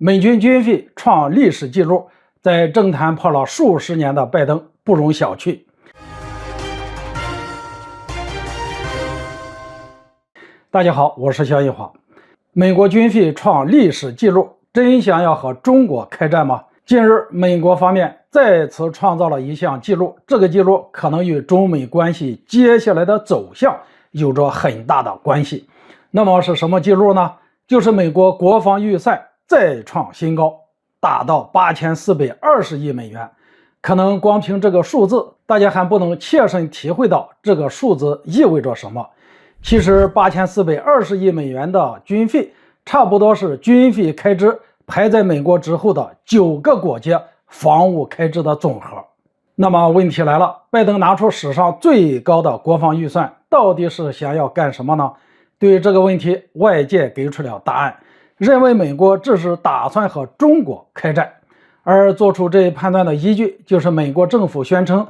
美军军费创历史纪录，在政坛泡了数十年的拜登不容小觑。大家好，我是肖一华。美国军费创历史纪录，真想要和中国开战吗？近日，美国方面再次创造了一项纪录，这个纪录可能与中美关系接下来的走向有着很大的关系。那么是什么纪录呢？就是美国国防预算再创新高，达到8420亿美元。可能光凭这个数字，大家还不能切身体会到这个数字意味着什么。其实8420亿美元的军费，差不多是军费开支排在美国之后的9个国家防务开支的总和。那么问题来了，拜登拿出史上最高的国防预算，到底是想要干什么呢？对于这个问题，外界给出了答案，认为美国这是打算和中国开战。而做出这一判断的依据，就是美国政府宣称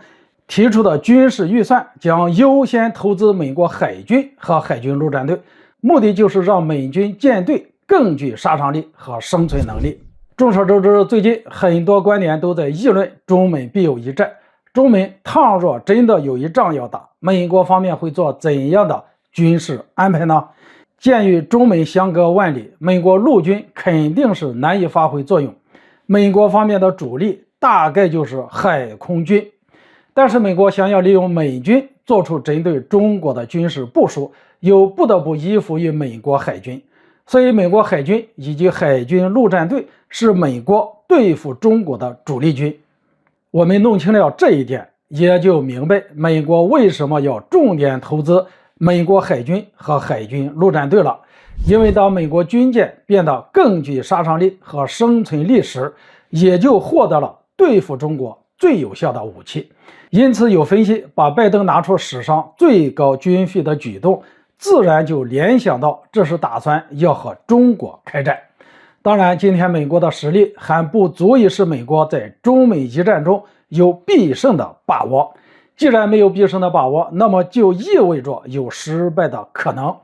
提出的军事预算将优先投资美国海军和海军陆战队，目的就是让美军舰队更具杀伤力和生存能力。众所周知，最近很多观点都在议论中美必有一战，中美倘若真的有一仗要打，美国方面会做怎样的军事安排呢？鉴于中美相隔万里，美国陆军肯定是难以发挥作用，美国方面的主力大概就是海空军。但是美国想要利用美军做出针对中国的军事部署，又不得不依附于美国海军，所以美国海军以及海军陆战队是美国对付中国的主力军。我们弄清了这一点，也就明白美国为什么要重点投资美国海军和海军陆战队了。因为当美国军舰变得更具杀伤力和生存力时，也就获得了对付中国最有效的武器。因此有分析把拜登拿出史上最高军费的举动，自然就联想到这是打算要和中国开战。当然，今天美国的实力还不足以使美国在中美一战中有必胜的把握。既然没有必胜的把握，那么就意味着有失败的可能。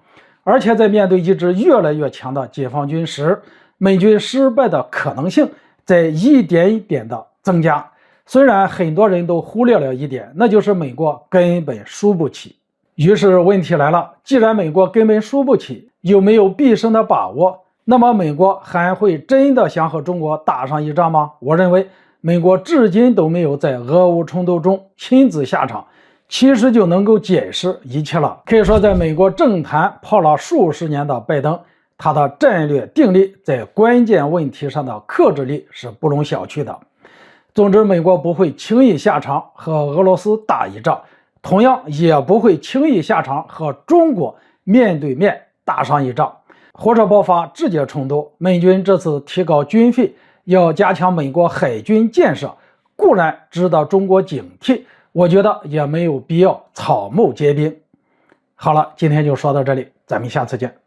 而且在面对一支越来越强的解放军时，美军失败的可能性在一点一点的增加。虽然很多人都忽略了一点，那就是美国根本输不起。于是问题来了，既然美国根本输不起，有没有必胜的把握？那么美国还会真的想和中国打上一仗吗？我认为美国至今都没有在俄乌冲突中亲自下场，其实就能够解释一切了。可以说，在美国政坛泡了数十年的拜登，他的战略定力在关键问题上的克制力是不容小觑的。总之，美国不会轻易下场和俄罗斯打一仗，同样也不会轻易下场和中国面对面打上一仗，或者爆发直接冲突。美军这次提高军费，要加强美国海军建设，固然值得中国警惕，我觉得也没有必要草木皆兵。好了，今天就说到这里，咱们下次见。